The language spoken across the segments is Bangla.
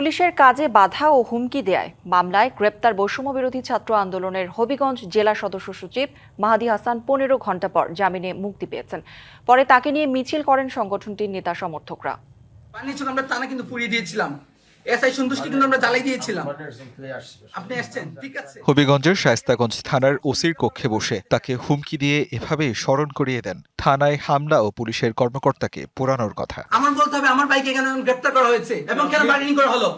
পুলিশের কাজে বাধা ও হুমকি দেয় মামলায় গ্রেপ্তার বৈষম্য বিরোধী ছাত্র আন্দোলনের হবিগঞ্জ জেলা সদস্য সচিব মাহাদি হাসান ১৫ ঘণ্টা পর জামিনে মুক্তি পেয়েছেন। পরে তাকে নিয়ে মিছিল করেন সংগঠনটির নেতা সমর্থকরা। আমরা টানা কিন্তু পুড়িয়ে দিয়েছিলাম, এসআই সন্তুষ্টি কিন্তু আমরা জ্বালাই দিয়েছিলাম। আপনি আসছেন, ঠিক আছে। হবিগঞ্জের শায়েস্তাগঞ্জ থানার ওসির কক্ষে বসে তাকে হুমকি দিয়ে এভাবে স্মরণ করিয়ে দেন থানায় হামলা ও পুলিশের কর্মকর্তাকে পোড়ানোর কথা। আমার বলতে হবে আমার ভাইকে কেন গ্রেফতার করা হয়েছে এবং কেন বার্গেনিং করা হলো।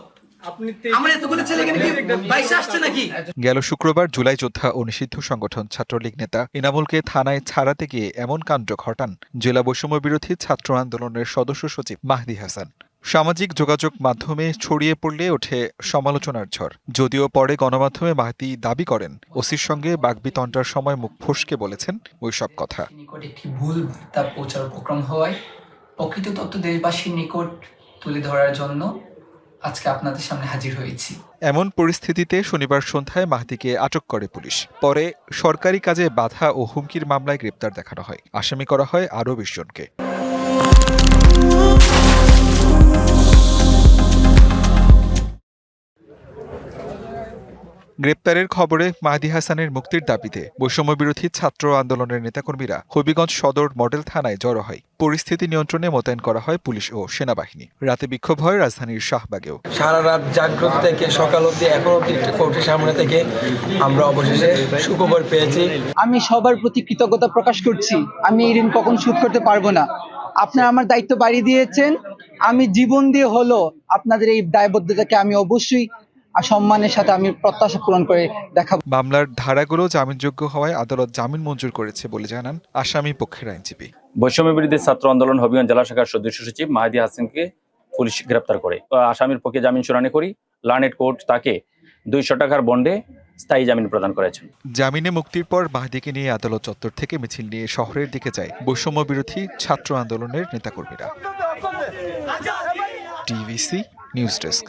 গেল শুক্রবার জুলাই যোদ্ধা ও নিষিদ্ধ সংগঠন ছাত্রলীগ নেতা ইনামুলকে থানায় ছাড়াতে গিয়ে এমন কাণ্ড ঘটান জেলা বৈষম্য বিরোধী ছাত্র আন্দোলনের সদস্য সচিব মাহদি হাসান। সামাজিক যোগাযোগ মাধ্যমে ছড়িয়ে পড়লে ওঠে সমালোচনার ঝড়। যদিও পরে গণমাধ্যমে মাহদি দাবি করেন ওসির সঙ্গে বাগবিতণ্ডার সময় মুখ ফসকে বলেছেন ওইসব কথা। নিকট একটি ভুল বার্তা পৌঁছার উপক্রম হওয়ায় প্রকৃত তথ্য দেশবাসীর নিকট তুলে ধরার জন্য আজকে আপনাদের সামনে হাজির হয়েছি। এমন পরিস্থিতিতে শনিবার সন্ধ্যায় মাহদিকে আটক করে পুলিশ। পরে সরকারি কাজে বাধা ও হুমকির মামলায় গ্রেপ্তার দেখানো হয়। আসামি করা হয় আরও ২০ জনকে। গ্রেপ্তারের খবরে মাহদি হাসানের মুক্তির দাবিতে বৈষম্য বিরোধী ছাত্র আন্দোলনের নেতাকর্মীরা হবিগঞ্জ সদর মডেল থানায় জড়ো হয়। পরিস্থিতি নিয়ন্ত্রণে মোতায়েন করা হয় পুলিশ ও সেনাবাহিনী। রাতে বিক্ষোভ হয় রাজধানীর শাহবাগেও। সারা রাত জাগ্রত থেকে সকাল অবধি এখন অবধি কোর্টের সামনে থেকে আমরা অবশেষে সুখবর পেয়েছি। আমি সবার প্রতি কৃতজ্ঞতা প্রকাশ করছি। আমি এই ঋণ কখন শোধ করতে পারবো না। আপনারা আমার দায়িত্ব বাড়িয়ে দিয়েছেন। আমি জীবন দিয়ে হলো আপনাদের এই দায়বদ্ধতাকে আমি অবশ্যই সম্মানের সাথে আমি প্রত্যাশা পূরণ করে দেখাবো। মামলার ধারাগুলো জামিনযোগ্য হওয়ায় আদালত জামিন মঞ্জুর করেছে বলে জানান আসামি পক্ষের আইনজীবী। বৈষম্য বিরোধী ছাত্র আন্দোলন হবিগঞ্জ জেলা শাখার সদস্য সচিব মাহাদি হাসানকে পুলিশ গ্রেপ্তার করে। আসামির পক্ষে জামিন শুনানি করি লার্নেড কোর্ট তাকে ২০০ টাকার বন্ডে স্থায়ী জামিন প্রদান করেছেন। জামিনে মুক্তির পর মাহদিকে নিয়ে আদালত চত্বর থেকে মিছিল নিয়ে শহরের দিকে যায় বৈষম্য বিরোধী ছাত্র আন্দোলনের নেতাকর্মীরা। TVC news desk.